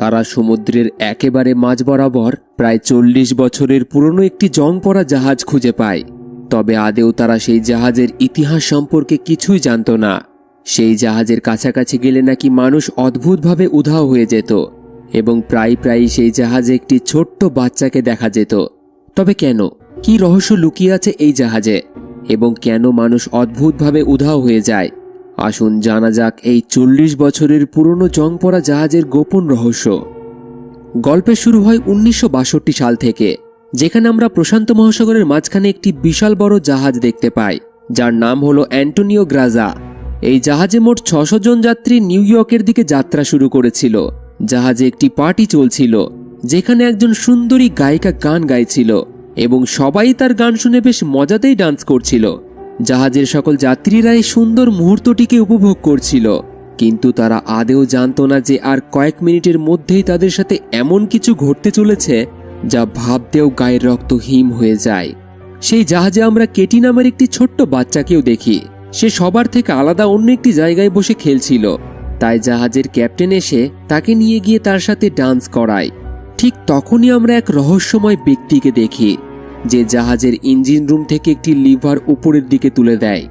তারা সমুদ্রের একেবারে মাঝ বরাবর প্রায় 40 বছরের পুরনো একটি জং পড়া জাহাজ খুঁজে পায়। তবে আদেও তারা সেই জাহাজের ইতিহাস সম্পর্কে কিছুই জানত না। সেই জাহাজের কাছাকাছি গেলে নাকি মানুষ অদ্ভুতভাবে উধাও হয়ে যেত এবং প্রায়ই সেই জাহাজে একটি ছোট্ট বাচ্চাকে দেখা যেত। তবে কেন, কি রহস্য লুকিয়ে আছে এই জাহাজে এবং কেন মানুষ অদ্ভুতভাবে উধাও হয়ে যায়? আসুন জানা যাক এই 40 বছরের পুরনো জং পড়া জাহাজের গোপন রহস্য। গল্পের শুরু হয় 1962 সাল থেকে, যেখানে আমরা প্রশান্ত মহাসাগরের মাঝখানে একটি বিশাল বড় জাহাজ দেখতে পাই, যার নাম হলো অ্যান্টোনিও গ্রাজা। এই জাহাজে মোট 600 জন যাত্রী নিউ ইয়র্কের দিকে যাত্রা শুরু করেছিল। জাহাজে একটি পার্টি চলছিল, যেখানে একজন সুন্দরী গায়িকা গান গাইছিল এবং সবাই তার গান শুনে বেশ মজাতেই ডান্স করছিল। জাহাজের সকল যাত্রীরা এই সুন্দর মুহূর্তটিকে উপভোগ করছিল, কিন্তু তারা আদেও জানত না যে আর কয়েক মিনিটের মধ্যেই তাদের সাথে এমন কিছু ঘটতে চলেছে যা ভাবতেও গায়ের রক্ত হিম হয়ে যায়। সেই জাহাজে আমরা কেটি নামের একটি ছোট্ট বাচ্চাকেও দেখি। সে সবার থেকে আলাদা অন্য একটি জায়গায় বসে খেলছিল, তাই জাহাজের ক্যাপ্টেন এসে তাকে নিয়ে গিয়ে তার সাথে ডান্স করায়। ঠিক তখনই আমরা এক রহস্যময় ব্যক্তিকে দেখি, যে জাহাজের ইঞ্জিন রুম থেকে একটি লিভার উপরের দিকে তুলে দেয়।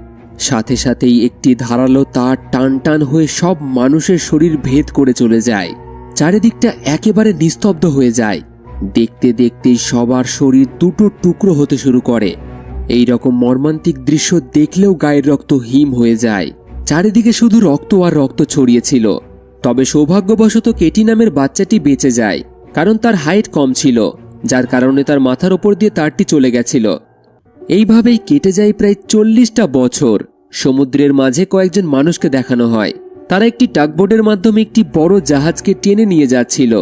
সাথে সাথেই একটি ধারালো তার টান টান হয়ে সব মানুষের শরীর ভেদ করে চলে যায়। চারিদিকটা একেবারে নিস্তব্ধ হয়ে যায়। দেখতে দেখতেই সবার শরীর দুটো টুকরো হতে শুরু করে। এই রকম মর্মান্তিক দৃশ্য দেখলেও গায়ের রক্ত হিম হয়ে যায়। চারিদিকে শুধু রক্ত আর রক্ত ছড়িয়েছিল। তবে সৌভাগ্যবশত কেটি নামের বাচ্চাটি বেঁচে যায়, কারণ তার হাইট কম ছিল, যার কারণে তার মাথার ওপর দিয়ে তারটি চলে গেছিল। এইভাবেই কেটে যায় প্রায় 40টা বছর। সমুদ্রের মাঝে কয়েকজন মানুষকে দেখানো হয়, তারা একটি টাগবোটের মাধ্যমে একটি বড় জাহাজকে টেনে নিয়ে যাচ্ছিল।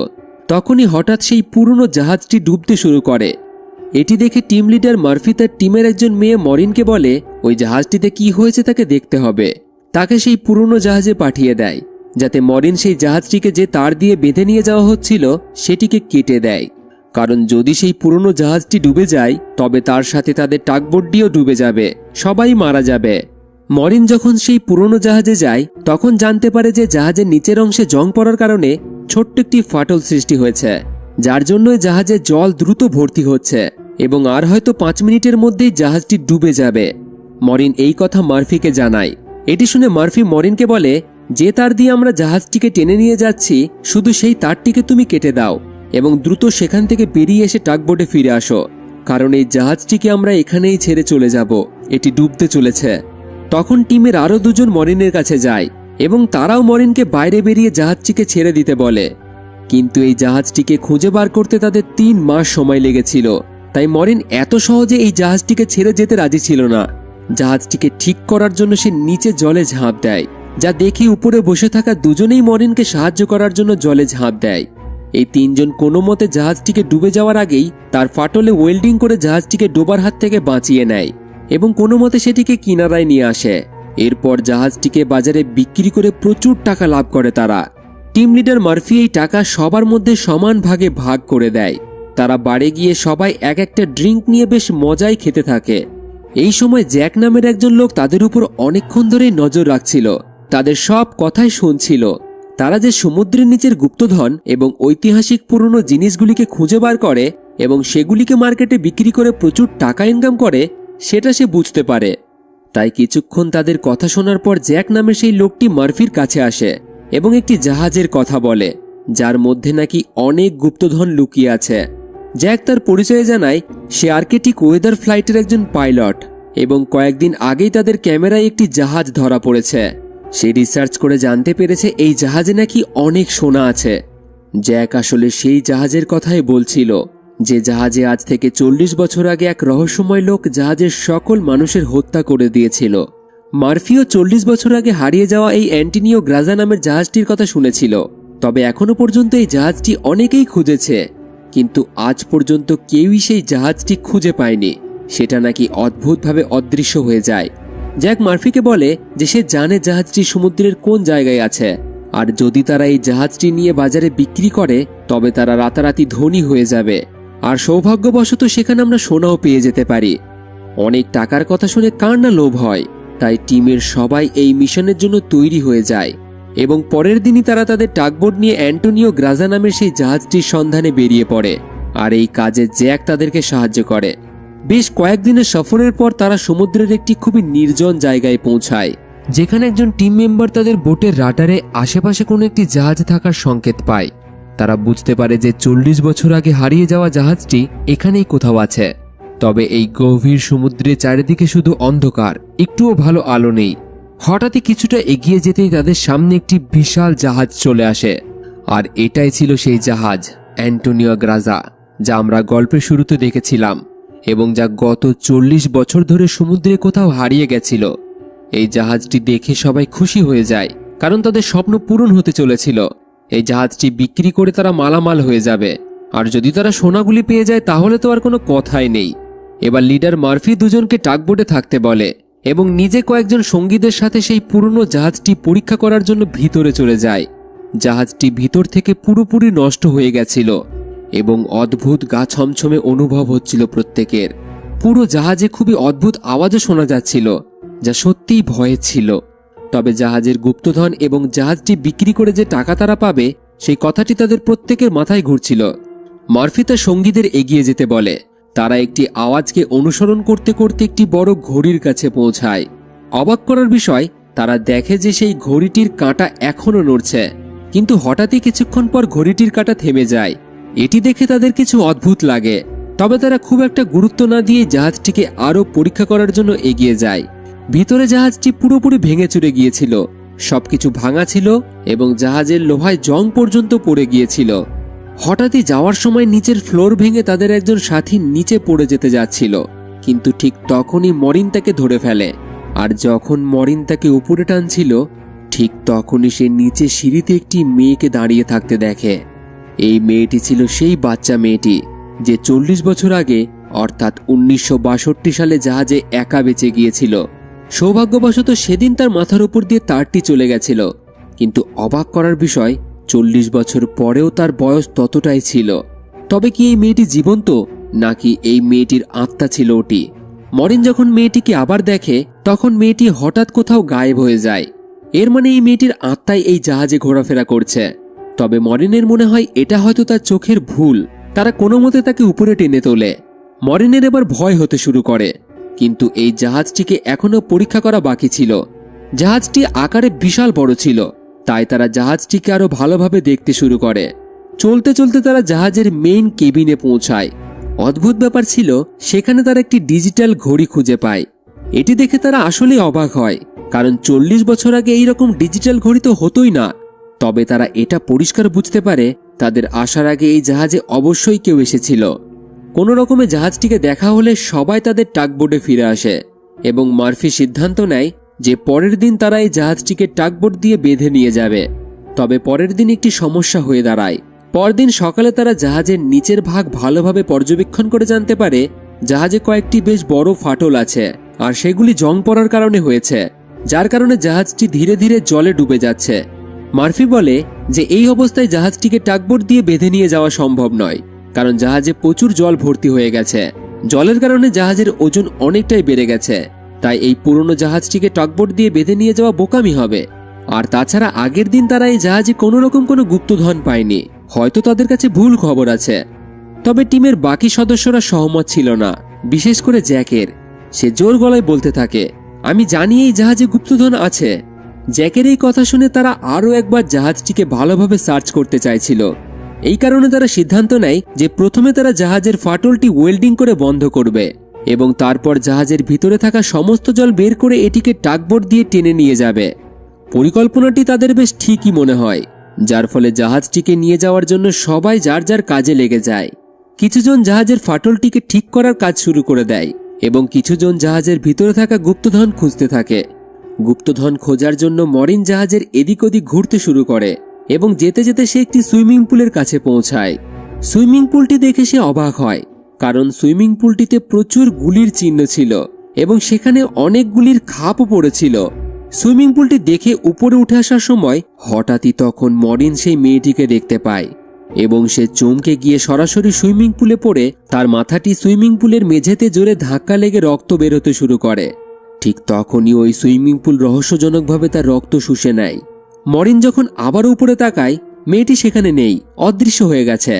তখনই হঠাৎ সেই পুরনো জাহাজটি ডুবতে শুরু করে। এটি দেখে টিম লিডার মার্ফি তার টিমের একজন মেয়ে মরিনকে বলে ওই জাহাজটিতে কি হয়েছে তাকে দেখতে হবে। তাকে সেই পুরনো জাহাজে পাঠিয়ে দেয়, যাতে মরিন সেই জাহাজটিকে যে তার দিয়ে বেঁধে নিয়ে যাওয়া হচ্ছিল সেটিকে কেটে দেয়। কারণ যদি সেই পুরনো জাহাজটি ডুবে যায়, তবে তার সাথে তাদের টাগবোটটিও ডুবে যাবে, সবাই মারা যাবে। মরিন যখন সেই পুরনো জাহাজে যায়, তখন জানতে পারে যে জাহাজের নিচের অংশে জং পড়ার কারণে ছোট্ট একটি ফাটল সৃষ্টি হয়েছে, যার জন্য জাহাজে জল দ্রুত ভর্তি হচ্ছে এবং আর হয়তো 5 মিনিটের মধ্যেই জাহাজটি ডুবে যাবে। মরিন এই কথা মার্ফিকে জানায়। এটি শুনে মার্ফি মরিনকে বলে, যে তার দিয়ে আমরা জাহাজটিকে টেনে নিয়ে যাচ্ছি, শুধু সেই তারটিকে তুমি কেটে দাও এবং দ্রুত সেখান থেকে বেরিয়ে এসে টাগবোটে ফিরে আসো, কারণ এই জাহাজটিকে আমরা এখানেই ছেড়ে চলে যাব, এটি ডুবতে চলেছে। তখন টিমের আরও 2 জন মরিনের কাছে যায় এবং তারাও মরিনকে বাইরে বেরিয়ে জাহাজটিকে ছেড়ে দিতে বলে। কিন্তু এই জাহাজটিকে খুঁজে বার করতে তাদের 3 মাস সময় লেগেছিল, তাই মরিন এত সহজে এই জাহাজটিকে ছেড়ে যেতে রাজি ছিল না। জাহাজটিকে ঠিক করার জন্য সে নিচে জলে ঝাঁপ দেয়, যা দেখে উপরে বসে থাকা দুজনেই মরিনকে সাহায্য করার জন্য জলে ঝাঁপ দেয়। এই 3 জন কোনো মতে জাহাজটিকে ডুবে যাওয়ার আগেই তার ফাটলে ওয়েল্ডিং করে জাহাজটিকে ডোবার হাত থেকে বাঁচিয়ে নেয় এবং কোনো মতে সেটিকে কিনারায় নিয়ে আসে। এরপর জাহাজটিকে বাজারে বিক্রি করে প্রচুর টাকা লাভ করে তারা। টিম লিডার মার্ফি এই টাকা সবার মধ্যে সমান ভাগে ভাগ করে দেয়। তারা বাড়ি গিয়ে সবাই এক একটা ড্রিঙ্ক নিয়ে বেশ মজায় খেতে থাকে। এই সময় জ্যাক নামের একজন লোক তাদের উপর অনেকক্ষণ ধরে নজর রাখছিল, তাদের সব কথাই শুনছিল। তারা যে সমুদ্রের নিচের গুপ্তধন এবং ঐতিহাসিক পুরনো জিনিসগুলিকে খুঁজে বার করে এবং সেগুলিকে মার্কেটে বিক্রি করে প্রচুর টাকা ইনকাম করে, সেটা সে বুঝতে পারে। তাই কিছুক্ষণ তাদের কথা শোনার পর জ্যাক নামের সেই লোকটি মার্ফির কাছে আসে এবং একটি জাহাজের কথা বলে, যার মধ্যে নাকি অনেক গুপ্তধন লুকিয়ে আছে। জ্যাক তার পরিচয় জানায় সে আর্কটিক ওয়েদার ফ্লাইটের একজন পাইলট এবং কয়েকদিন আগেই তাদের ক্যামেরায় একটি জাহাজ ধরা পড়েছে। সে রিসার্চ করে জানতে পেরেছে এই জাহাজে নাকি অনেক সোনা আছে। জ্যাক আসলে সেই জাহাজের কথাই বলছিল, যে জাহাজে আজ থেকে 40 বছর আগে এক রহস্যময় লোক জাহাজের সকল মানুষের হত্যা করে দিয়েছিল। মার্ফিও 40 বছর আগে হারিয়ে যাওয়া এই অ্যান্টোনিও গ্রাজা নামের জাহাজটির কথা শুনেছিল। তবে এখনো পর্যন্ত এই জাহাজটি অনেকেই খুঁজেছে, কিন্তু আজ পর্যন্ত কেউই সেই জাহাজটি খুঁজে পায়নি। সেটা নাকি অদ্ভুতভাবে অদৃশ্য হয়ে যায়। জ্যাক মার্ফিকে বলে যে সে জানে জাহাজটি সমুদ্রের কোন জায়গায় আছে, আর যদি তারা এই জাহাজটি নিয়ে বাজারে বিক্রি করে, তবে তারা রাতারাতি ধনী হয়ে যাবে, আর সৌভাগ্যবশত সেখানে আমরা সোনাও পেয়ে যেতে পারি। অনেক টাকার কথা শুনে কার না লোভ হয়, তাই টিমের সবাই এই মিশনের জন্য তৈরি হয়ে যায়। এবং পরের দিনই তারা তাদের টাগবোট নিয়ে অ্যান্টোনিও গ্রাজা নামের সেই জাহাজটির সন্ধানে বেরিয়ে পড়ে। আর এই কাজে জ্যাক তাদেরকে সাহায্য করে। বেশ কয়েকদিনের সফরের পর তারা সমুদ্রের একটি খুবই নির্জন জায়গায় পৌঁছায়, যেখানে একজন টিম মেম্বার তাদের বোটের রাডারে আশেপাশে কোনো একটি জাহাজ থাকার সংকেত পায়। তারা বুঝতে পারে যে 40 বছর আগে হারিয়ে যাওয়া জাহাজটি এখানেই কোথাও আছে। তবে এই গভীর সমুদ্রে চারিদিকে শুধু অন্ধকার, একটুও ভালো আলো নেই। হঠাৎই কিছুটা এগিয়ে যেতেই তাদের সামনে একটি বিশাল জাহাজ চলে আসে। আর এটাই ছিল সেই জাহাজ অ্যান্টোনিও গ্রাজা, যা আমরা গল্পের শুরুতে দেখেছিলাম এবং যা গত 40 বছর ধরে সমুদ্রে কোথাও হারিয়ে গেছিল। এই জাহাজটি দেখে সবাই খুশি হয়ে যায়, কারণ তাদের স্বপ্ন পূরণ হতে চলেছিল। এই জাহাজটি বিক্রি করে তারা মালামাল হয়ে যাবে, আর যদি তারা সোনাগুলি পেয়ে যায় তাহলে তো আর কোনো কথাই নেই। এবার লিডার মার্ফি দুজনকে টাগবোটে থাকতে বলে এবং নিজে কয়েকজন সঙ্গীদের সাথে সেই পুরনো জাহাজটি পরীক্ষা করার জন্য ভিতরে চলে যায়। জাহাজটি ভিতর থেকে পুরোপুরি নষ্ট হয়ে গেছিল এবং অদ্ভুত গা ছমছমে অনুভব হচ্ছিল প্রত্যেকের। পুরো জাহাজে খুবই অদ্ভুত আওয়াজও শোনা যাচ্ছিল, যা সত্যিই ভয়ের ছিল। তবে জাহাজের গুপ্তধন এবং জাহাজটি বিক্রি করে যে টাকা তারা পাবে, সেই কথাটি তাদের প্রত্যেকের মাথায় ঘুরছিল। মার্ফি তার সঙ্গীদের এগিয়ে যেতে বলে। তারা একটি আওয়াজকে অনুসরণ করতে করতে একটি বড় ঘড়ির কাছে পৌঁছায়। অবাক করার বিষয়, তারা দেখে যে সেই ঘড়িটির কাঁটা এখনও নড়ছে, কিন্তু হঠাৎই কিছুক্ষণ পর ঘড়িটির কাঁটা থেমে যায়। এটি দেখে তাদের কিছু অদ্ভুত লাগে, তবে তারা খুব একটা গুরুত্ব না দিয়ে জাহাজটিকে আরও পরীক্ষা করার জন্য এগিয়ে যায়। ভিতরে জাহাজটি পুরোপুরি ভেঙে চুরে গিয়েছিল, সবকিছু ভাঙা ছিল এবং জাহাজের লোহায় জং পর্যন্ত পড়ে গিয়েছিল। হঠাৎই যাওয়ার সময় নিচের ফ্লোর ভেঙে তাদের একজন সাথী নিচে পড়ে যেতে যাচ্ছিল, কিন্তু ঠিক তখনই মরিন তাকে ধরে ফেলে। আর যখন মরিন তাকে উপরে টানছিল, ঠিক তখনই সে নিচে সিঁড়িতে একটি মেয়েকে দাঁড়িয়ে থাকতে দেখে। এই মেয়েটি ছিল সেই বাচ্চা মেয়েটি যে 40 বছর আগে অর্থাৎ 1962 সালে জাহাজে একা বেঁচে গিয়েছিল। সৌভাগ্যবশত সেদিন তার মাথার উপর দিয়ে তারটি চলে গেছিল, কিন্তু অবাক করার বিষয়, 40 বছর পরেও তার বয়স ততটাই ছিল। তবে কি এই মেয়েটি জীবন্ত, নাকি এই মেয়েটির আত্মা ছিল ওটি? মরিন যখন মেয়েটিকে আবার দেখে, তখন মেয়েটি হঠাৎ কোথাও গায়েব হয়ে যায়। এর মানে এই মেয়েটির আত্মাই এই জাহাজে ঘোরাফেরা করছে। তবে মরিনের মনে হয় এটা হয়তো তার চোখের ভুল। তারা কোনো মতে তাকে উপরে টেনে তোলে। মরিনের এবার ভয় হতে শুরু করে, কিন্তু এই জাহাজটিকে এখনো পরীক্ষা করা বাকি ছিল। জাহাজটি আকারে বিশাল বড় ছিল, তাই তারা জাহাজটিকে আরো ভালোভাবে দেখতে শুরু করে। চলতে চলতে তারা জাহাজের মেইন কেবিনে পৌঁছায়। অদ্ভুত ব্যাপার ছিল, সেখানে তারা একটি ডিজিটাল ঘড়ি খুঁজে পায়। এটি দেখে তারা আসলেই অবাক হয়, কারণ 40 বছর আগে এইরকম ডিজিটাল ঘড়ি তো হতোই না। তবে তারা এটা পরিষ্কার বুঝতে পারে, তাদের আসার আগে এই জাহাজে অবশ্যই কেউ এসেছিল। কোনো রকমে জাহাজটিকে দেখা হলে সবাই তাদের টাগবোটে ফিরে আসে এবং মার্ফি সিদ্ধান্ত নেয় যে পরের দিন তারা এই জাহাজটিকে টাগবোট দিয়ে বেঁধে নিয়ে যাবে। তবে পরের দিন একটি সমস্যা হয়ে দাঁড়ায়। পরদিন সকালে তারা জাহাজের নিচের ভাগ ভালোভাবে পর্যবেক্ষণ করে জানতে পারে জাহাজে কয়েকটি বেশ বড় ফাটল আছে, আর সেগুলি জং পড়ার কারণে হয়েছে, যার কারণে জাহাজটি ধীরে ধীরে জলে ডুবে যাচ্ছে। মার্ফি বলে যে এই অবস্থায় জাহাজটিকে টাগবোট দিয়ে বেঁধে নিয়ে যাওয়া সম্ভব নয়, কারণ জাহাজে প্রচুর জল ভর্তি হয়ে গেছে। জলের কারণে জাহাজের ওজন অনেকটাই বেড়ে গেছে, তাই এই পুরনো জাহাজটিকে টাগবোট দিয়ে বেঁধে নিয়ে যাওয়া বোকামি হবে। আর তাছাড়া আগের দিন তারা এই জাহাজে কোনো রকম কোনো গুপ্তধন পায়নি, হয়তো তাদের কাছে ভুল খবর আছে। তবে টিমের বাকি সদস্যরা সহমত ছিল না, বিশেষ করে জ্যাকের। সে জোর গলায় বলতে থাকে, আমি জানি এই জাহাজে গুপ্তধন আছে। জ্যাকের এই কথা শুনে তারা আরও একবার জাহাজটিকে ভালোভাবে সার্চ করতে চাইছিল। এই কারণে তারা সিদ্ধান্ত নেয় যে প্রথমে তারা জাহাজের ফাটলটি ওয়েল্ডিং করে বন্ধ করবে এবং তারপর জাহাজের ভিতরে থাকা সমস্ত জল বের করে এটিকে টাগবোট দিয়ে টেনে নিয়ে যাবে। পরিকল্পনাটি তাদের বেশ ঠিকই মনে হয়, যার ফলে জাহাজটিকে নিয়ে যাওয়ার জন্য সবাই যার যার কাজে লেগে যায়। কিছুজন জাহাজের ফাটলটিকে ঠিক করার কাজ শুরু করে দেয় এবং কিছুজন জাহাজের ভিতরে থাকা গুপ্তধন খুঁজতে থাকে। গুপ্তধন খোঁজার জন্য মরিন জাহাজের এদিক ওদিক ঘুরতে শুরু করে এবং যেতে যেতে সে একটি সুইমিং পুলের কাছে পৌঁছায়। সুইমিং পুলটি দেখে সে অবাক হয়, কারণ সুইমিং পুলটিতে প্রচুর গুলির চিহ্ন ছিল এবং সেখানে অনেক গুলির খাপও পড়েছিল। সুইমিং পুলটি দেখে উপরে উঠে আসার সময় হঠাৎই তখন মরিন সেই মেয়েটিকে দেখতে পায় এবং সে চমকে গিয়ে সরাসরি সুইমিং পুলে পড়ে তার মাথাটি সুইমিং পুলের মেঝেতে জোরে ধাক্কা লেগে রক্ত বের হতে শুরু করে। ঠিক তখনই ওই সুইমিং পুল রহস্যজনকভাবে তার রক্ত শুষে নেয়। মরিন যখন আবার উপরে তাকায়, মেয়েটি সেখানে নেই, অদৃশ্য হয়ে গেছে।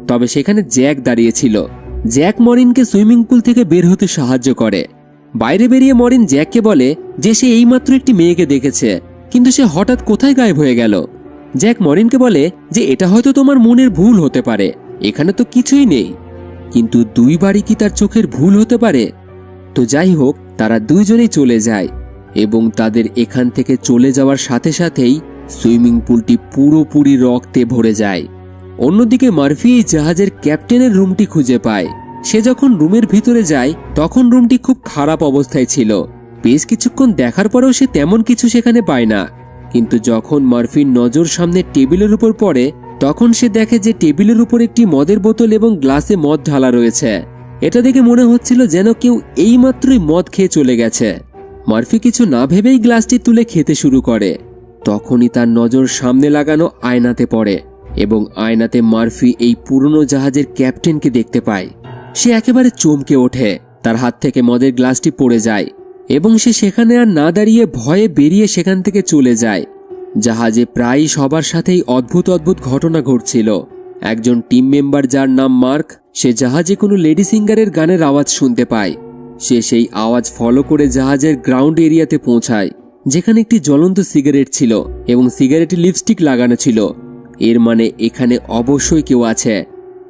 তবে সেখানে জ্যাক দাঁড়িয়েছিল। জ্যাক মরিনকে সুইমিং পুল থেকে বের হতে সাহায্য করে। বাইরে বেরিয়ে মরিন জ্যাককে বলে যে সে এইমাত্র একটি মেয়েকে দেখেছে, কিন্তু সে হঠাৎ কোথায় গায়েব হয়ে গেল। জ্যাক মরিনকে বলে যে এটা হয়তো তোমার মনের ভুল হতে পারে, এখানে তো কিছুই নেই। কিন্তু দুইবারই কি তার চোখের ভুল হতে পারে? তো যাই হোক, তারা দুইজনেই চলে যায় এবং তাদের এখান থেকে চলে যাওয়ার সাথে সাথেই সুইমিং পুলটি পুরোপুরি রক্তে ভরে যায়। অন্যদিকে মার্ফি এই জাহাজের ক্যাপ্টেনের রুমটি খুঁজে পায়। সে যখন রুমের ভিতরে যায় তখন রুমটি খুব খারাপ অবস্থায় ছিল। বেশ কিছুক্ষণ দেখার পরেও সে তেমন কিছু সেখানে পায় না। কিন্তু যখন মার্ফির নজর সামনে টেবিলের উপর পড়ে তখন সে দেখে যে টেবিলের উপর একটি মদের বোতল এবং গ্লাসে মদ ঢালা রয়েছে। এটা দেখে মনে হচ্ছিল যেন কেউ এইমাত্রই মদ খেয়ে চলে গেছে। মার্ফি কিছু না ভেবেই গ্লাসটি তুলে খেতে শুরু করে। তখনই তার নজর সামনে লাগানো আয়নাতে পড়ে এবং আয়নাতে মার্ফি এই পুরনো জাহাজের ক্যাপ্টেনকে দেখতে পায়। সে একেবারে চমকে ওঠে। তার হাত থেকে মদের গ্লাসটি পড়ে যায় এবং সে সেখানে আর না দাঁড়িয়ে ভয়ে বেরিয়ে সেখান থেকে চলে যায়। জাহাজে প্রায় সবার সাথেই অদ্ভুত অদ্ভুত ঘটনা ঘটছিল। একজন টিম মেম্বার যার নাম মার্ক, সে জাহাজে কোনো লেডি সিঙ্গারের গানের আওয়াজ শুনতে পায়। সে সেই আওয়াজ ফলো করে জাহাজের গ্রাউন্ড এরিয়াতে পৌঁছায়, যেখানে একটি জ্বলন্ত সিগারেট ছিল এবং সিগারেটে লিপস্টিক লাগানো ছিল। এর মানে এখানে অবশ্যই কেউ আছে।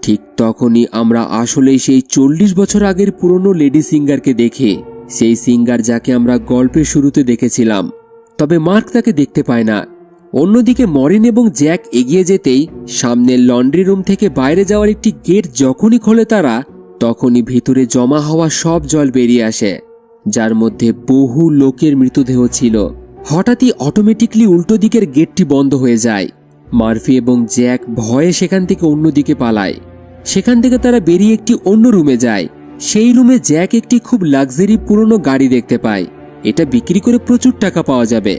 ঠিক তখনই আমরা আসলেই সেই 40 বছর আগের পুরনো লেডি সিঙ্গারকে দেখি, সেই সিঙ্গার যাকে আমরা গল্পের শুরুতে দেখেছিলাম। তবে মার্ক তাকে দেখতে পায় না। অন্যদিকে মরিন এবং জ্যাক এগিয়ে যেতেই সামনের লন্ড্রি রুম থেকে বাইরে যাওয়ার একটি গেট যখনই খোলে তারা, তখনই ভিতরে জমা হওয়া সব জল বেরিয়ে আসে, যার মধ্যে বহু লোকের মৃতদেহ ছিল। হঠাৎই অটোমেটিকলি উল্টো দিকের গেটটি বন্ধ হয়ে যায়। মার্ফি এবং জ্যাক ভয়ে সেখান থেকে অন্যদিকে পালায়। সেখান থেকে তারা বেরিয়ে একটি অন্য রুমে যায়। সেই রুমে জ্যাক একটি খুব লাক্সারি পুরনো গাড়ি দেখতে পায়। এটা বিক্রি করে প্রচুর টাকা পাওয়া যাবে।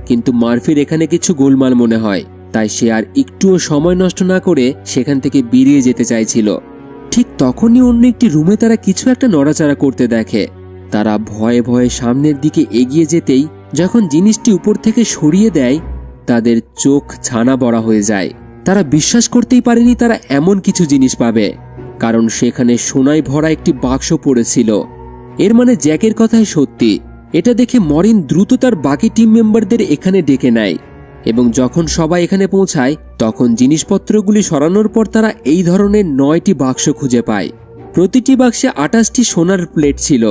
কিন্তু মার্ফির এখানে কিছু গোলমাল মনে হয়, তাই সে আর একটুও সময় নষ্ট না করে সেখান থেকে বেরিয়ে যেতে চাইছিল। ঠিক তখনই অন্য একটি রুমে তারা কিছু একটা নড়াচড়া করতে দেখে। তারা ভয়ে ভয়ে সামনের দিকে এগিয়ে যেতেই যখন জিনিসটি উপর থেকে সরিয়ে দেয়, তাদের চোখ ছানা বড়া হয়ে যায়। তারা বিশ্বাস করতেই পারেনি তারা এমন কিছু জিনিস পাবে, কারণ সেখানে সোনায় ভরা একটি বাক্স পড়েছিল। এর মানে জ্যাকের কথাই সত্যি। এটা দেখে মরিন দ্রুত তার বাকি টিম মেম্বারদের এখানে ডেকে নেয় এবং যখন সবাই এখানে পৌঁছায় তখন জিনিসপত্রগুলি সরানোর পর তারা এই ধরনের 9টি বাক্স খুঁজে পায়। প্রতিটি বাক্সে 28টি সোনার প্লেট ছিল।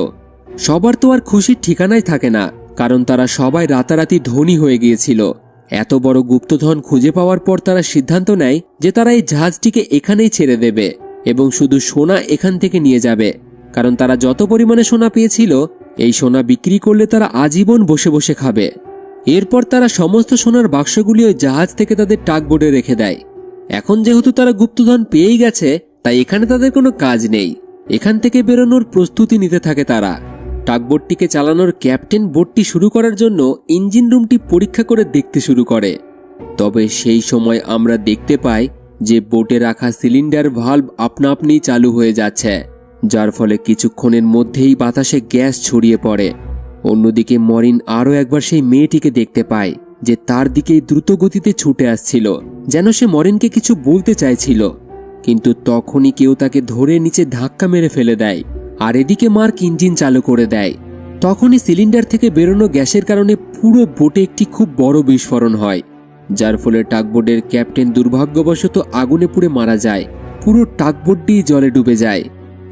সবার তো আর খুশির ঠিকানাই থাকে না, কারণ তারা সবাই রাতারাতি ধনী হয়ে গিয়েছিল। এত বড় গুপ্তধন খুঁজে পাওয়ার পর তারা সিদ্ধান্ত নেয় যে তারা এই জাহাজটিকে এখানেই ছেড়ে দেবে এবং শুধু সোনা এখান থেকে নিয়ে যাবে, কারণ তারা যত পরিমাণে সোনা পেয়েছিল এই সোনা বিক্রি করলে তারা আজীবন বসে বসে খাবে। এরপর তারা সমস্ত সোনার বাক্সগুলি ওই জাহাজ থেকে তাদের টাগবোটে রেখে দেয়। এখন যেহেতু তারা গুপ্তধন পেয়েই গেছে, তাই এখানে তাদের কোনো কাজ নেই। এখান থেকে বেরোনোর প্রস্তুতি নিতে থাকে তারা। টাগবোটটিকে চালানোর ক্যাপ্টেন বোটটি শুরু করার জন্য ইঞ্জিন রুমটি পরীক্ষা করে দেখতে শুরু করে। তবে সেই সময় আমরা দেখতে পাই যে বোটে রাখা সিলিন্ডার ভালভ আপনা আপনি চালু হয়ে যাচ্ছে, যার ফলে কিছুক্ষণের মধ্যেই বাতাসে গ্যাস ছড়িয়ে পড়ে। অন্যদিকে মরিন আরও একবার সেই মেয়েটিকে দেখতে পায় যে তার দিকেই দ্রুত গতিতে ছুটে আসছিল, যেন সে মরিনকে কিছু বলতে চাইছিল। কিন্তু তখনই কেউ তাকে ধরে নিচে ধাক্কা মেরে ফেলে দেয়, আর এদিকে মার্ক ইঞ্জিন চালু করে দেয়। তখনই সিলিন্ডার থেকে বেরোনো গ্যাসের কারণে পুরো বোটে একটি খুব বড় বিস্ফোরণ হয়, যার ফলে টাগবোটের ক্যাপ্টেন দুর্ভাগ্যবশত আগুনে পুড়ে মারা যায়। পুরো টাগবোটটি জলে ডুবে যায়।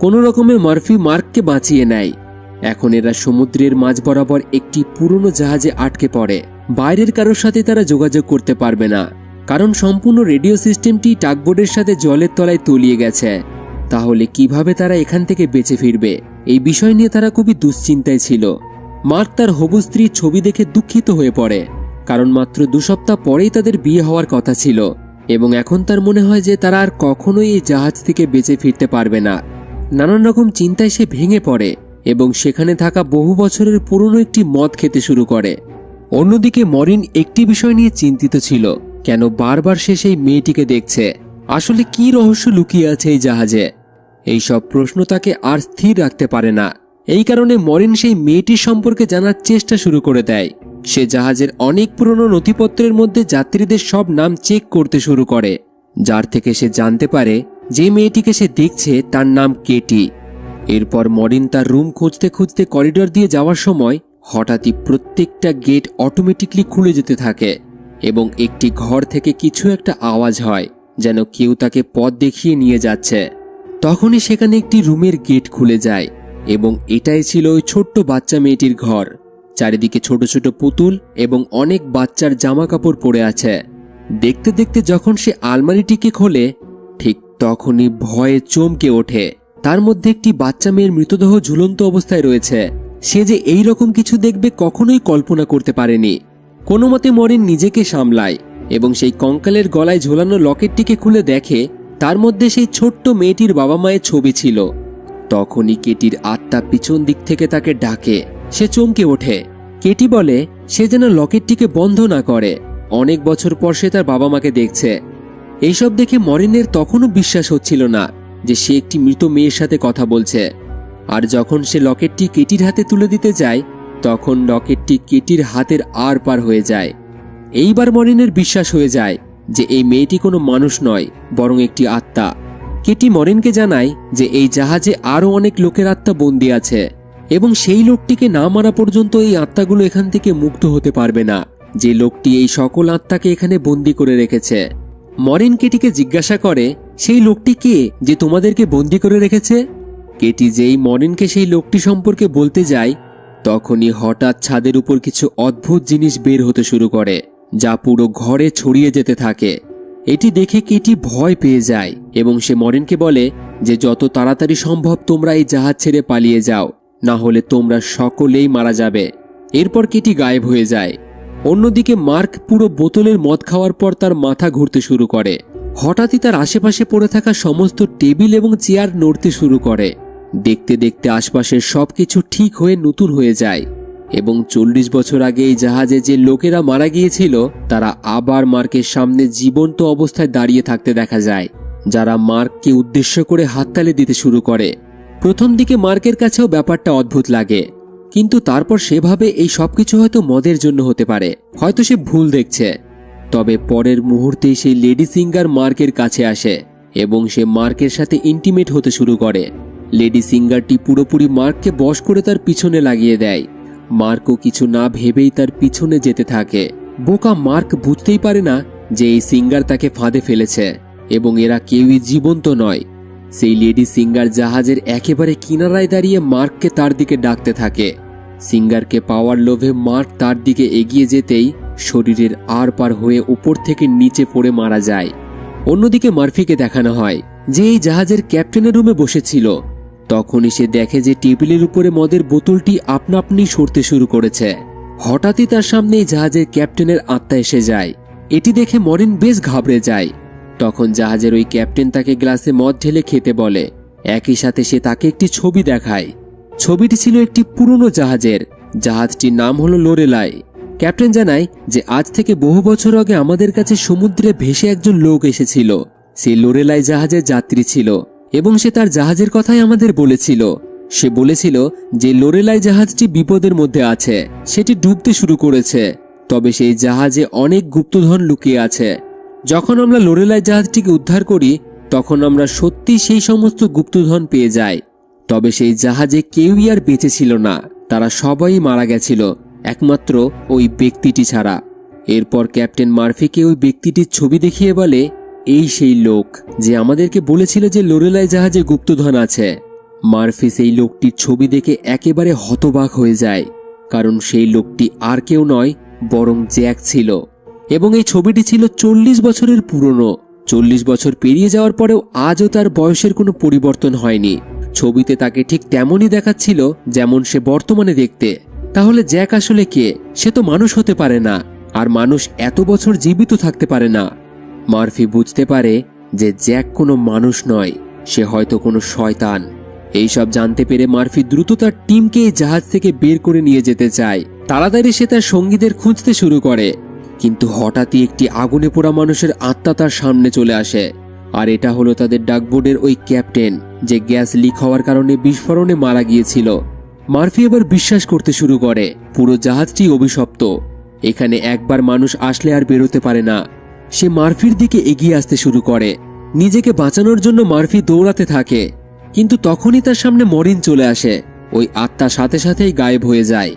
কোনো রকমে মার্ফি মার্ককে বাঁচিয়ে নেয়। এখন এরা সমুদ্রের মাঝ বরাবর একটি পুরনো জাহাজে আটকে পড়ে। বাইরের কারোর সাথে তারা যোগাযোগ করতে পারবে না, কারণ সম্পূর্ণ রেডিও সিস্টেমটি টাগবোটের সাথে জলের তলায় তলিয়ে গেছে। তাহলে কিভাবে তারা এখান থেকে বেঁচে ফিরবে, এই বিষয় নিয়ে তারা খুবই দুশ্চিন্তায় ছিল। মার্ক তার হবু স্ত্রীর ছবি দেখে দুঃখিত হয়ে পড়ে, কারণ মাত্র 2 সপ্তাহ পরেই তাদের বিয়ে হওয়ার কথা ছিল এবং এখন তার মনে হয় যে তারা আর কখনোই এই জাহাজ থেকে বেঁচে ফিরতে পারবে না। নানান রকম চিন্তায় সে ভেঙে পড়ে এবং সেখানে থাকা বহু বছরের পুরনো একটি মদ খেতে শুরু করে। অন্যদিকে মরিন একটি বিষয় নিয়ে চিন্তিত ছিল, কেন বারবার সে সেই মেয়েটিকে দেখছে। আসলে কি রহস্য লুকিয়ে আছে এই জাহাজে? এই সব প্রশ্ন তাকে আর স্থির রাখতে পারে না। এই কারণে মরিন সেই মেয়েটির সম্পর্কে জানার চেষ্টা শুরু করে দেয়। সে জাহাজের অনেক পুরনো নথিপত্রের মধ্যে যাত্রীদের সব নাম চেক করতে শুরু করে, যার থেকে সে জানতে পারে যে মেয়েটিকে সে দেখছে তার নাম কেটি। এরপর মরিন তার রুম খুঁজতে খুঁজতে করিডর দিয়ে যাওয়ার সময় হঠাৎই প্রত্যেকটা গেট অটোমেটিকলি খুলে যেতে থাকে এবং একটি ঘর থেকে কিছু একটা আওয়াজ হয়, যেন কেউ তাকে পথ দেখিয়ে নিয়ে যাচ্ছে। তখনই সেখানে একটি রুমের গেট খুলে যায় এবং এটাই ছিল ওই ছোট্ট বাচ্চা মেয়েটির ঘর। চারিদিকে ছোট ছোট পুতুল এবং অনেক বাচ্চার জামা কাপড় পরে আছে। দেখতে দেখতে যখন সে আলমারিটিকে খোলে, ঠিক তখনই ভয়ে চমকে ওঠে। তার মধ্যে একটি বাচ্চা মেয়ের মৃতদেহ ঝুলন্ত অবস্থায় রয়েছে। সে যে এই রকম কিছু দেখবে কখনোই কল্পনা করতে পারেনি। কোনো মতে মরিন নিজেকে সামলায় এবং সেই কঙ্কালের গলায় ঝোলানো লকেটটিকে খুলে দেখে তার মধ্যে সেই ছোট্ট মেয়েটির বাবা মায়ের ছবি ছিল। তখনই কেটির আত্মা পিছন দিক থেকে তাকে ডাকে। সে চমকে ওঠে। কেটি বলে সে যেন লকেটটিকে বন্ধ না করে। অনেক বছর পর সে তার বাবা মাকে দেখছে। এইসব দেখে মরিনের তখনও বিশ্বাস হচ্ছিল না যে সে একটি মৃত মেয়ের সাথে কথা বলছে। আর যখন সে লকেটটি কেটির হাতে তুলে দিতে যায়, তখন লকেটটি কেটির হাতের আর পার হয়ে যায়। এইবার মরিনের বিশ্বাস হয়ে যায় যে এই মেয়েটি কোনো মানুষ নয়, বরং একটি আত্মা। কেটি মরিনকে জানায় যে এই জাহাজে আরও অনেক লোকের আত্মা বন্দী আছে এবং সেই লোকটিকে না মারা পর্যন্ত এই আত্মাগুলো এখান থেকে মুক্ত হতে পারবে না, যে লোকটি এই সকল আত্মাকে এখানে বন্দী করে রেখেছে। মরিন কেটিকে জিজ্ঞাসা করে সেই লোকটি কে যে তোমাদেরকে বন্দী করে রেখেছে। কেটি যেই মরিনকে সেই লোকটি সম্পর্কে বলতে যায়, তখনই হঠাৎ ছাদের উপর কিছু অদ্ভুত জিনিস বের হতে শুরু করে, যা পুরো ঘরে ছড়িয়ে যেতে থাকে। এটি দেখে কেটি ভয় পেয়ে যায় এবং সে মরিনকে বলে যে যত তাড়াতাড়ি সম্ভব তোমরা এই জাহাজ ছেড়ে পালিয়ে যাও, না হলে তোমরা সকলেই মারা যাবে। এরপর কেটি গায়েব হয়ে যায়। অন্যদিকে মার্ক পুরো বোতলের মদ খাওয়ার পর তার মাথা ঘুরতে শুরু করে। হঠাৎই তার আশেপাশে পড়ে থাকা সমস্ত টেবিল এবং চেয়ার নড়তে শুরু করে। দেখতে দেখতে আশপাশের সবকিছু ঠিক হয়ে নতুন হয়ে যায় এবং 40 বছর আগে এই জাহাজে যে লোকেরা মারা গিয়েছিল তারা আবার মার্কের সামনে জীবন্ত অবস্থায় দাঁড়িয়ে থাকতে দেখা যায়, যারা মার্ককে উদ্দেশ্য করে হাততালি দিতে শুরু করে। প্রথম দিকে মার্কের কাছেও ব্যাপারটা অদ্ভুত লাগে, কিন্তু তারপর সে ভাবে এই সবকিছু হয়তো মদের জন্য হতে পারে, হয়তো সে ভুল দেখছে। তবে পরের মুহূর্তেই সেই লেডি সিঙ্গার মার্কের কাছে আসে এবং সে মার্কের সাথে ইন্টিমেট হতে শুরু করে। লেডি সিঙ্গারটি পুরোপুরি মার্ককে বশ করে তার পিছনে লাগিয়ে দেয়। মার্কও কিছু না ভেবেই তার পিছনে যেতে থাকে। বোকা মার্ক বুঝতেই পারে না যে এই সিঙ্গার তাকে ফাঁদে ফেলেছে এবং এরা কেউই জীবন্ত নয়। সেই লেডি সিঙ্গার জাহাজের একেবারে কিনারায় দাঁড়িয়ে মার্ককে তার দিকে ডাকতে থাকে। সিঙ্গারকে পাওয়ার লোভে মার্ক তার দিকে এগিয়ে যেতেই শরীরের আর পার হয়ে উপর থেকে নিচে পড়ে মারা যায়। অন্যদিকে মার্ফিকে দেখানো হয় যে এই জাহাজের ক্যাপ্টেনের রুমে বসেছিল। তখনই সে দেখে যে টেবিলের উপরে মদের বোতলটি আপনা আপনি সরতে শুরু করেছে। হঠাৎই তার সামনে এই জাহাজের ক্যাপ্টেনের আত্মা এসে যায়। এটি দেখে মরিন বেশ ঘাবড়ে যায়। তখন জাহাজের ওই ক্যাপ্টেন তাকে গ্লাসে মদ ঢেলে খেতে বলে। একই সাথে সে তাকে একটি ছবি দেখায়। ছবিটি ছিল একটি পুরনো জাহাজের। জাহাজটির নাম হলো লোরেলাই। ক্যাপ্টেন জানায় যে আজ থেকে বহু বছর আগে আমাদের কাছে সমুদ্রে ভেসে একজন লোক এসেছিল। সে লোরেলাই জাহাজের যাত্রী ছিল এবং সে তার জাহাজের কথাই আমাদের বলেছিল। সে বলেছিল যে লোরেলাই জাহাজটি বিপদের মধ্যে আছে, সেটি ডুবতে শুরু করেছে, তবে সেই জাহাজে অনেক গুপ্তধন লুকিয়ে আছে। যখন আমরা লোরেলাই জাহাজটিকে উদ্ধার করি তখন আমরা সত্যি সেই সমস্ত গুপ্তধন পেয়ে যাই। তবে সেই জাহাজে কেউই আর বেঁচে ছিল না, তারা সবাই মারা গেছিল একমাত্র ওই ব্যক্তিটি ছাড়া। এরপর ক্যাপ্টেন মার্ফিকে ওই ব্যক্তিটির ছবি দেখিয়ে বলে, এই সেই লোক যে আমাদেরকে বলেছিল যে লোরেলাই জাহাজে গুপ্তধন আছে। মার্ফি সেই লোকটির ছবি দেখে একেবারে হতবাক হয়ে যায়, কারণ সেই লোকটি আর কেউ নয় বরং জ্যাক ছিল এবং এই ছবিটি ছিল 40 বছরের পুরনো। 40 বছর পেরিয়ে যাওয়ার পরেও আজও তার বয়সের কোনো পরিবর্তন হয়নি। ছবিতে তাকে ঠিক তেমনই দেখাচ্ছিল যেমন সে বর্তমানে দেখতে। তাহলে জ্যাক আসলে কে? সে তো মানুষ হতে পারে না, আর মানুষ এত বছর জীবিত থাকতে পারে না। মার্ফি বুঝতে পারে যে জ্যাক কোনো মানুষ নয়, সে হয়তো কোনো শয়তান। এইসব জানতে পেরে মার্ফি দ্রুত তার টিমকে এই জাহাজ থেকে বের করে নিয়ে যেতে চায়। তাড়াতাড়ি সে তার সঙ্গীদের খুঁজতে শুরু করে, কিন্তু হঠাৎই একটি আগুনে পোড়া মানুষের আত্মা তার সামনে চলে আসে। আর এটা হলো তাদের ডাকবোর্ডের ওই ক্যাপ্টেন, যে গ্যাস লিক হওয়ার কারণে বিস্ফোরণে মারা গিয়েছিল। মার্ফি এবার বিশ্বাস করতে শুরু করে পুরো জাহাজটি অভিশপ্ত এখানে একবার মানুষ আসলে আর বেরোতে পারে না। সে মার্ফির দিকে এগিয়ে আসতে শুরু করে। নিজেকে বাঁচানোর জন্য মার্ফি দৌড়াতে থাকে, কিন্তু তখনই তার সামনে মরিন চলে আসে। ওই আত্মা সাথে সাথেই গায়েব হয়ে যায়।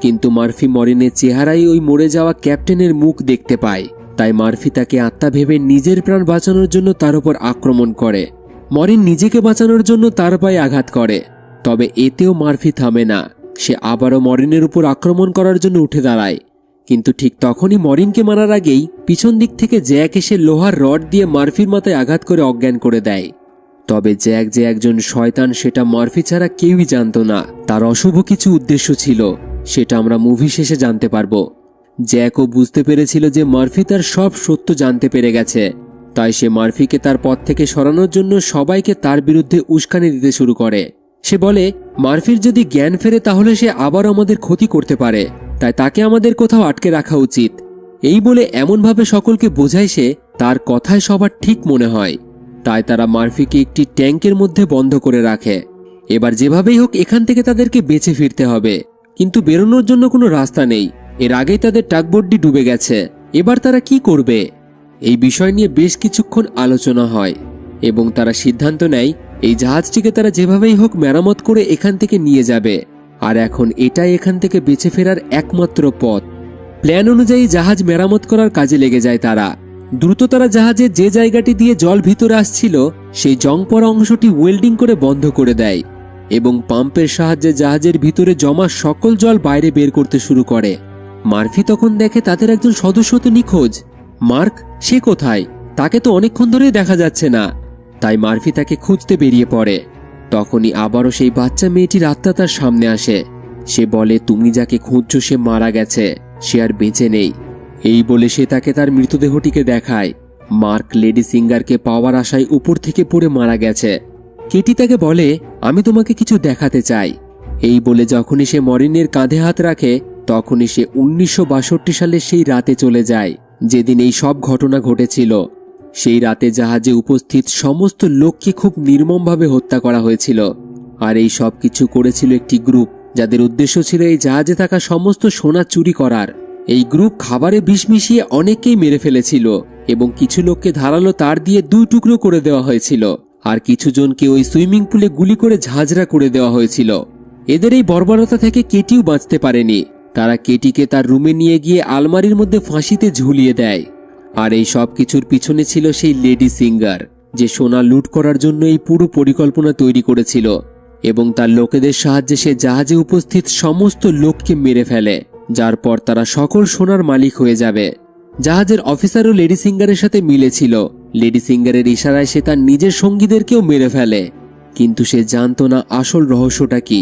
কিন্তু মার্ফি মরিনের চেহারায় ওই মরে যাওয়া ক্যাপ্টেনের মুখ দেখতে পায়। তাই মার্ফি তাকে আত্মা ভেবে নিজের প্রাণ বাঁচানোর জন্য তার উপর আক্রমণ করে। মরিন নিজেকে বাঁচানোর জন্য তার পায়ে আঘাত করে, তবে এতেও মার্ফি থামে না। সে আবারও মরিনের উপর আক্রমণ করার জন্য উঠে দাঁড়ায়, কিন্তু ঠিক তখনই মরিনকে মারার আগেই পিছন দিক থেকে জ্যাক এসে লোহার রড দিয়ে মার্ফির মাথায় আঘাত করে অজ্ঞান করে দেয়। তবে জ্যাক যে একজন শয়তান সেটা মার্ফি ছাড়া কেউই জানত না। তার অশুভ কিছু উদ্দেশ্য ছিল, সেটা আমরা মুভি শেষে জানতে পারবো। জ্যাকও বুঝতে পেরেছিল যে মার্ফি তার সব সত্য জানতে পেরে গেছে, তাই সে মার্ফিকে তার পথ থেকে সরানোর জন্য সবাইকে তার বিরুদ্ধে উস্কানি দিতে শুরু করে। সে বলে, মার্ফির যদি জ্ঞান ফেরে তাহলে সে আবার আমাদের ক্ষতি করতে পারে, তাই তাকে আমাদের কোথাও আটকে রাখা উচিত। এই বলে এমনভাবে সকলকে বোঝায় সে তার কথায় সবার ঠিক মনে হয়। তাই তারা মার্ফিকে একটি ট্যাঙ্কের মধ্যে বন্ধ করে রাখে। এবার যেভাবেই হোক এখান থেকে তাদেরকে বেঁচে ফিরতে হবে, কিন্তু বেরোনোর জন্য কোনো রাস্তা নেই। এর আগেই তাদের টাগবোটটি ডুবে গেছে, এবার তারা কি করবে? এই বিষয় নিয়ে বেশ কিছুক্ষণ আলোচনা হয় এবং তারা সিদ্ধান্ত নেয় এই জাহাজটিকে তারা যেভাবেই হোক মেরামত করে এখান থেকে নিয়ে যাবে। আর এখন এটাই এখান থেকে বেঁচে ফেরার একমাত্র পথ। প্ল্যান অনুযায়ী জাহাজ মেরামত করার কাজে লেগে যায় তারা। দ্রুত তারা জাহাজের যে জায়গাটি দিয়ে জল ভিতরে আসছিল সেই জং পড়া অংশটি ওয়েল্ডিং করে বন্ধ করে দেয় এবং পাম্পের সাহায্যে জাহাজের ভিতরে জমা সকল জল বাইরে বের করতে শুরু করে। মার্ফি তখন দেখে তাদের একজন সদস্য তো নিখোঁজ। মার্ক, সে কোথায়? তাকে তো অনেকক্ষণ ধরেই দেখা যাচ্ছে না। তাই মার্ফি তাকে খুঁজতে বেরিয়ে পড়ে। তখনই আবারও সেই বাচ্চা মেয়েটির আত্মা তার সামনে আসে। সে বলে, তুমি যাকে খুঁজছো সে মারা গেছে, সে আর বেঁচে নেই। এই বলে সে তাকে তার মৃতদেহটিকে দেখায়। মার্ক লেডি সিঙ্গারকে পাওয়ার আশায় উপর থেকে পড়ে মারা গেছে। কেটি তাকে বলে, আমি তোমাকে কিছু দেখাতে চাই। এই বলে যখনই সে মরিনের কাঁধে হাত রাখে তখনই সে 1962 সালের সেই রাতে চলে যায় যেদিন এই সব ঘটনা ঘটেছিল। সেই রাতে জাহাজে উপস্থিত সমস্ত লোককে খুব নির্মমভাবে হত্যা করা হয়েছিল। আর এই সব কিছু করেছিল একটি গ্রুপ, যাদের উদ্দেশ্য ছিল এই জাহাজে থাকা সমস্ত সোনা চুরি করার। এই গ্রুপ খাবারে বিষ মিশিয়ে অনেককেই মেরে ফেলেছিল এবং কিছু লোককে ধারালো তার দিয়ে 2 টুকরো করে দেওয়া হয়েছিল, আর কিছু জনকে ওই সুইমিং পুলে গুলি করে ঝাঁঝরা করে দেওয়া হয়েছিল। এদের এই বর্বরতা থেকে কেটিও বাঁচতে পারেনি। তারা কেটিকে তার রুমে নিয়ে গিয়ে আলমারির মধ্যে ফাঁসিতে ঝুলিয়ে দেয়। আর এই সব কিছুর পিছনে ছিল সেই লেডি সিঙ্গার, যে সোনা লুট করার জন্য এই পুরো পরিকল্পনা তৈরি করেছিল এবং তার লোকেদের সাহায্যে সে জাহাজে উপস্থিত সমস্ত লোককে মেরে ফেলে, যার পর তারা সকল সোনার মালিক হয়ে যাবে। জাহাজের অফিসারও লেডি সিঙ্গারের সাথে মিলেছিল। লেডি সিঙ্গারের ইশারায় সে তার নিজের সঙ্গীদেরকেও মেরে ফেলে, কিন্তু সে জানতো না আসল রহস্যটা কি।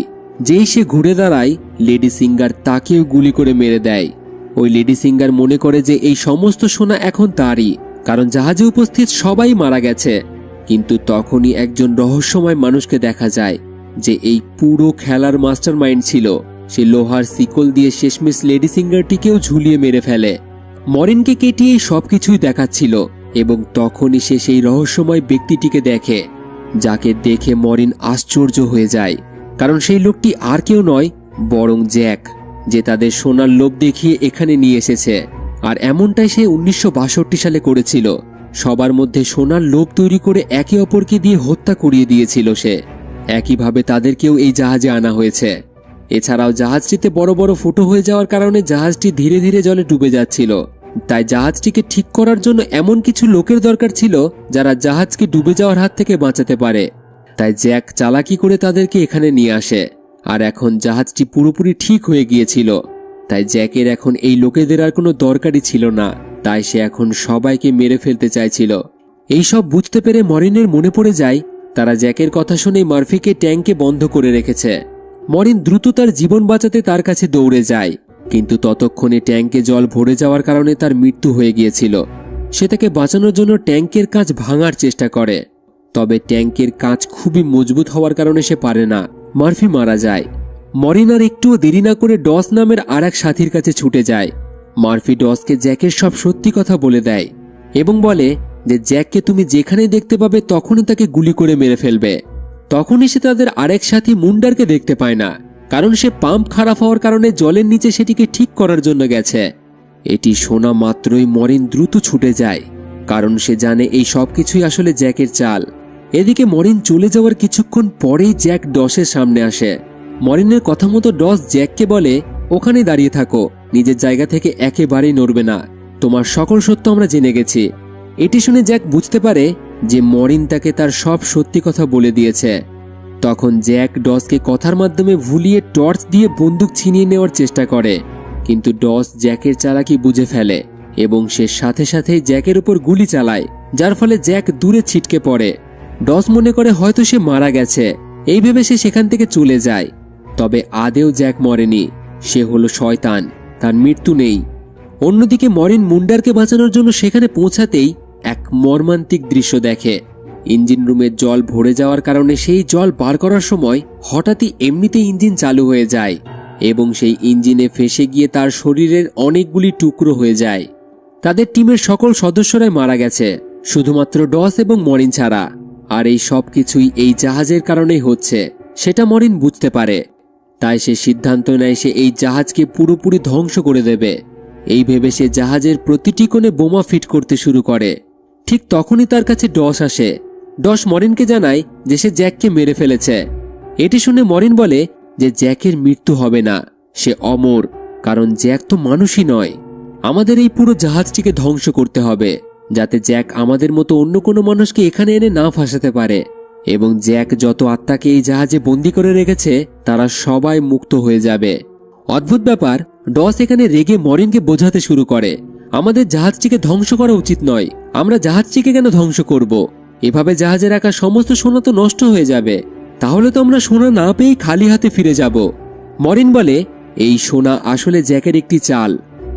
যেই সে ঘুরে দাঁড়ায় লেডি সিঙ্গার তাকেও গুলি করে মেরে দেয়। ওই লেডি সিঙ্গার মনে করে যে এই সমস্ত সোনা এখন তারই, কারণ জাহাজে উপস্থিত সবাই মারা গেছে। কিন্তু তখনই একজন রহস্যময় মানুষকে দেখা যায়, যে এই পুরো খেলার মাস্টার মাইন্ড ছিল। সে লোহার শিকল দিয়ে শেষমেশ লেডি সিঙ্গারটিকেও ঝুলিয়ে মেরে ফেলে। মরিনকে কেটিয়ে সবকিছুই দেখাচ্ছিল এবং তখনই সে সেই রহস্যময় ব্যক্তিটিকে দেখে, যাকে দেখে মরিন আশ্চর্য হয়ে যায়, কারণ সেই লোকটি আর কেউ নয় বরং জ্যাক, যে তাদের সোনার লোভ দেখিয়ে এখানে নিয়ে এসেছে। আর এমনটাই সে 1962 সালে করেছিল। সবার মধ্যে সোনার লোভ তৈরি করে একে অপরকে দিয়ে হত্যা করিয়ে দিয়েছিল সে। একইভাবে তাদেরকেও এই জাহাজে আনা হয়েছে। এছাড়াও জাহাজটিতে বড় বড় ফুটো হয়ে যাওয়ার কারণে জাহাজটি ধীরে ধীরে জলে ডুবে যাচ্ছিল। তাই জাহাজটিকে ঠিক করার জন্য এমন কিছু লোকের দরকার ছিল যারা জাহাজকে ডুবে যাওয়ার হাত থেকে বাঁচাতে পারে। তাই জ্যাক চালাকি করে তাদেরকে এখানে নিয়ে আসে। আর এখন জাহাজটি পুরোপুরি ঠিক হয়ে গিয়েছিল। তাই জ্যাকের এখন এই লোকেদের আর কোনো দরকারই ছিল না। তাই সে এখন সবাইকে মেরে ফেলতে চাইছিল। এই সব বুঝতে পেরে মরিনের মনে পড়ে যায় তারা জ্যাকের কথা শুনে মার্ফিকে ট্যাঙ্কে বন্ধ করে রেখেছে। মরিন দ্রুত তার জীবন বাঁচাতে তার কাছে দৌড়ে যায়, কিন্তু ততক্ষণে ট্যাঙ্কে জল ভরে যাওয়ার কারণে তার মৃত্যু হয়ে গিয়েছিল। সে তাকে বাঁচানোর জন্য ট্যাঙ্কের কাঁচ ভাঙার চেষ্টা করে, তবে ট্যাঙ্কের কাঁচ খুবই মজবুত হওয়ার কারণে সে পারে না। মার্ফি মারা যায়। মরিন আর একটুও দেরি না করে ডস নামের আর এক সাথীর কাছে ছুটে যায়। মার্ফি ডসকে জ্যাকের সব সত্যি কথা বলে দেয় এবং বলে যে জ্যাককে তুমি যেখানেই দেখতে পাবে তখনই তাকে গুলি করে মেরে ফেলবে। তখনই সে তাদের আরেক সাথী মুন্ডারকে দেখতে পায় না, কারণ সে পাম্প খারাপ হওয়ার কারণে জলের নিচে সেটিকে ঠিক করার জন্য গেছে। এটি শোনা মাত্রই মরিন দ্রুত ছুটে যায়, কারণ সে জানে এই সব কিছুই আসলে জ্যাকের চাল। এদিকে মরিন চলে যাওয়ার কিছুক্ষণ পরেই জ্যাক ডসের সামনে আসে। মরিনের কথা মতো ডস জ্যাককে বলে, ওখানে দাঁড়িয়ে থাকো, নিজের জায়গা থেকে একেবারেই নড়বে না, তোমার সকল সত্য আমরা জেনে গেছি। এটি শুনে জ্যাক বুঝতে পারে যে মরিন তাকে তার সব সত্যি কথা বলে দিয়েছে। তখন জ্যাক ডসকে কথার মাধ্যমে ভুলিয়ে টর্চ দিয়ে বন্দুক ছিনিয়ে নেওয়ার চেষ্টা করে, কিন্তু ডস জ্যাকের চালাকি বুঝে ফেলে এবং সে সাথে সাথেই জ্যাকের উপর গুলি চালায়, যার ফলে জ্যাক দূরে ছিটকে পড়ে। ডস মনে করে হয়তো সে মারা গেছে, এই ভেবে সে সেখান থেকে চলে যায়। তবে আদেও জ্যাক মরেনি, সে হলো শয়তান, তার মৃত্যু নেই। অন্যদিকে মরিন মুন্ডারকে বাঁচানোর জন্য সেখানে পৌঁছাতেই এক মর্মান্তিক দৃশ্য দেখে। ইঞ্জিন রুমের জল ভরে যাওয়ার কারণে সেই জল বার করার সময় হঠাৎই এমনিতেই ইঞ্জিন চালু হয়ে যায় এবং সেই ইঞ্জিনে ফেঁসে গিয়ে তার শরীরের অনেকগুলি টুকরো হয়ে যায়। তাদের টিমের সকল সদস্যরাই মারা গেছে, শুধুমাত্র ডস এবং মরিন ছাড়া। আর এই সব কিছুই এই জাহাজের কারণেই হচ্ছে, সেটা মরিন বুঝতে পারে। তাই সে সিদ্ধান্ত নেয় সে এই জাহাজকে পুরোপুরি ধ্বংস করে দেবে। এই ভেবে সে জাহাজের প্রতিটি কোণে বোমা ফিট করতে শুরু করে। ঠিক তখনই তার কাছে ডস আসে। ডস মরিনকে জানায় যে সে জ্যাককে মেরে ফেলেছে। এটি শুনে মরিন বলে যে জ্যাকের মৃত্যু হবে না, সে অমর, কারণ জ্যাক তো মানুষই নয়। আমাদের এই পুরো জাহাজটিকে ধ্বংস করতে হবে, যাতে জ্যাক আমাদের মতো অন্য কোনো মানুষকে এখানে এনে না ফাঁসাতে পারে, এবং জ্যাক যত আত্মাকে এই জাহাজে বন্দি করে রেখেছে তারা সবাই মুক্ত হয়ে যাবে। অদ্ভুত ব্যাপার, ডস এখানে রেগে মরিনকে বোঝাতে শুরু করে, আমাদের জাহাজটিকে ধ্বংস করা উচিত নয়, আমরা জাহাজটিকে কেন ধ্বংস করব? এভাবে জাহাজে রাখা সমস্ত সোনা তো নষ্ট হয়ে যাবে, তাহলে তো আমরা সোনা না পেয়েই খালি হাতে ফিরে যাব। মরিন বলে, এই সোনা আসলে জ্যাকের একটি চাল,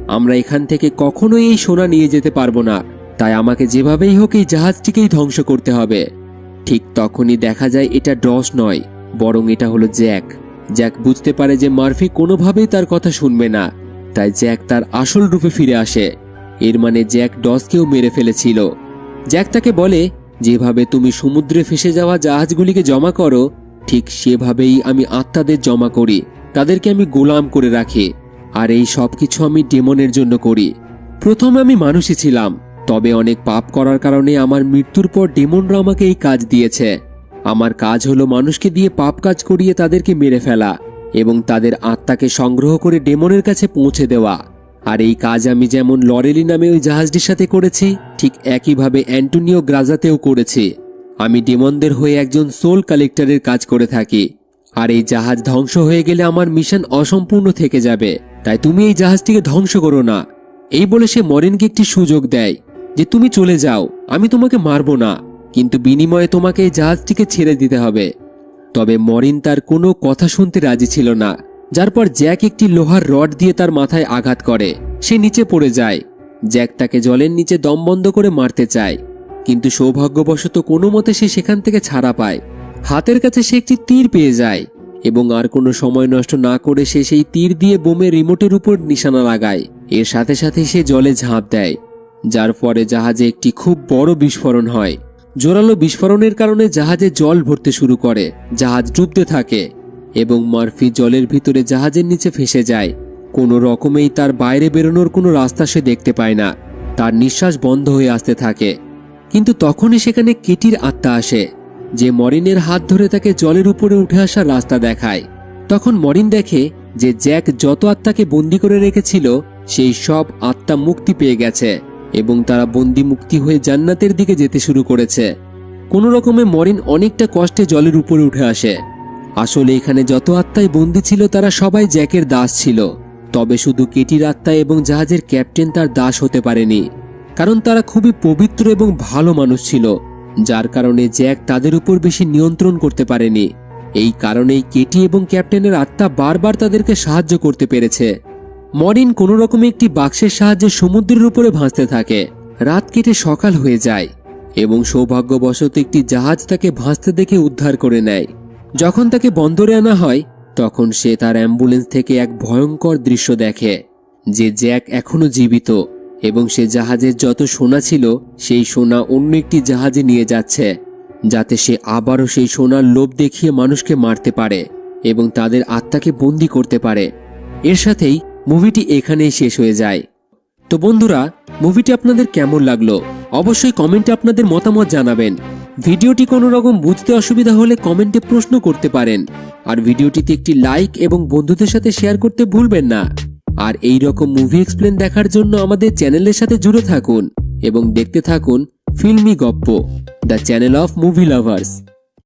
আমরা এখান থেকে কখনোই এই সোনা নিয়ে যেতে পারবো না, তাই আমাকে যেভাবেই হোক এই জাহাজটিকেই ধ্বংস করতে হবে। ঠিক তখনই দেখা যায় এটা ডস নয়, বরং এটা হলো জ্যাক। জ্যাক বুঝতে পারে যে মার্ফি কোনোভাবেই তার কথা শুনবে না, তাই জ্যাক তার আসল রূপে ফিরে আসে। এর মানে জ্যাক ডসকেও মেরে ফেলেছিল। জ্যাক তাকে বলে, যেভাবে তুমি সমুদ্রে ফেসে যাওয়া জাহাজগুলিকে জমা করো, ঠিক সেভাবেই আমি আত্মাদের জমা করি, তাদেরকে আমি গোলাম করে রাখি। আর এই সব কিছু আমি ডেমনের জন্য করি। প্রথমে আমি মানুষই ছিলাম, তবে অনেক পাপ করার কারণে আমার মৃত্যুর পর ডেমনরা আমাকে এই কাজ দিয়েছে। আমার কাজ হলো মানুষকে দিয়ে পাপ কাজ করিয়ে তাদেরকে মেরে ফেলা এবং তাদের আত্মাকে সংগ্রহ করে ডেমনের কাছে পৌঁছে দেওয়া। আর এই কাজ আমি যেমন লরেলি নামে ওই জাহাজটির সাথে করেছি, ঠিক একইভাবে অ্যান্টোনিও গ্রাজাতেও করেছি। আমি ডেমনদের হয়ে একজন সোল কালেক্টরের কাজ করে থাকি। আর এই জাহাজ ধ্বংস হয়ে গেলে আমার মিশন অসম্পূর্ণ থেকে যাবে, তাই তুমি এই জাহাজটিকে ধ্বংস করো না। এই বলে সে মরিনকে একটি সুযোগ দেয় যে তুমি চলে যাও, আমি তোমাকে মারব না, কিন্তু বিনিময়ে তোমাকে এই জাহাজটিকে ছেড়ে দিতে হবে। তবে মরিন তার কোনো কথা শুনতে রাজি ছিল না, যার পর জ্যাক একটি লোহার রড দিয়ে তার মাথায় আঘাত করে, সে নিচে পড়ে যায়। জ্যাক তাকে জলের নিচে দম বন্ধ করে মারতে চায়, কিন্তু সৌভাগ্যবশত কোনো মতে সে সেখান থেকে ছাড়া পায়। হাতের কাছে সে একটি তীর পেয়ে যায় এবং আর কোনো সময় নষ্ট না করে সে সেই তীর দিয়ে বোমের রিমোটের উপর নিশানা লাগায়। এর সাথে সাথে সে জলে ঝাঁপ দেয়, যার পরে জাহাজে একটি খুব বড় বিস্ফোরণ হয়। জোরালো বিস্ফোরণের কারণে জাহাজে জল ভরতে শুরু করে, জাহাজ ডুবতে থাকে এবং মার্ফি জলের ভিতরে জাহাজের নিচে ফেঁসে যায়। কোনো রকমেই তার বাইরে বেরোনোর কোনো রাস্তা সে দেখতে পায় না, তার নিঃশ্বাস বন্ধ হয়ে আসতে থাকে। কিন্তু তখনই সেখানে কেটির আত্মা আসে, যে মরিনের হাত ধরে তাকে জলের উপরে উঠে আসার রাস্তা দেখায়। তখন মরিন দেখে যে জ্যাক যত আত্মাকে বন্দি করে রেখেছিল সেই সব আত্মা মুক্তি পেয়ে গেছে এবং তারা বন্দি মুক্তি হয়ে জান্নাতের দিকে যেতে শুরু করেছে। কোনো রকমে মরিন অনেকটা কষ্টে জলের উপরে উঠে আসে। আসলে এখানে যত আত্মাই বন্দি ছিল তারা সবাই জ্যাকের দাস ছিল, তবে শুধু কেটির আত্মা এবং জাহাজের ক্যাপ্টেন তার দাস হতে পারেনি, কারণ তারা খুবই পবিত্র এবং ভালো মানুষ ছিল, যার কারণে জ্যাক তাদের উপর বেশি নিয়ন্ত্রণ করতে পারেনি। এই কারণেই কেটি এবং ক্যাপ্টেনের আত্মা বারবার তাদেরকে সাহায্য করতে পেরেছে। মরিন কোনো রকমে একটি বাক্সের সাহায্যে সমুদ্রের উপরে ভাসতে থাকে। রাত কেটে সকাল হয়ে যায় এবং সৌভাগ্যবশত একটি জাহাজ তাকে ভাসতে দেখে উদ্ধার করে নেয়। যখন তাকে বন্দরে আনা হয় তখন সে তার অ্যাম্বুলেন্স থেকে এক ভয়ঙ্কর দৃশ্য দেখে, যে জ্যাক এখনো জীবিত এবং সে জাহাজের যত সোনা ছিল সেই সোনা অন্য একটি জাহাজে নিয়ে যাচ্ছে, যাতে সে আবারও সেই সোনার লোভ দেখিয়ে মানুষকে মারতে পারে এবং তাদের আত্মাকে বন্দী করতে পারে। এর সাথেই মুভিটি এখানেই শেষ হয়ে যায়। তো বন্ধুরা, মুভিটি আপনাদের কেমন লাগলো অবশ্যই কমেন্টে আপনাদের মতামত জানাবেন। ভিডিওটি কোনো রকম বুঝতে অসুবিধা হলে কমেন্টে প্রশ্ন করতে পারেন। আর ভিডিওটিতে একটি লাইক এবং বন্ধুদের সাথে শেয়ার করতে ভুলবেন না। আর এই রকম মুভি এক্সপ্লেন দেখার জন্য আমাদের চ্যানেলের সাথে জুড়ে থাকুন এবং দেখতে থাকুন ফিল্মি গপ্প, the channel of movie lovers.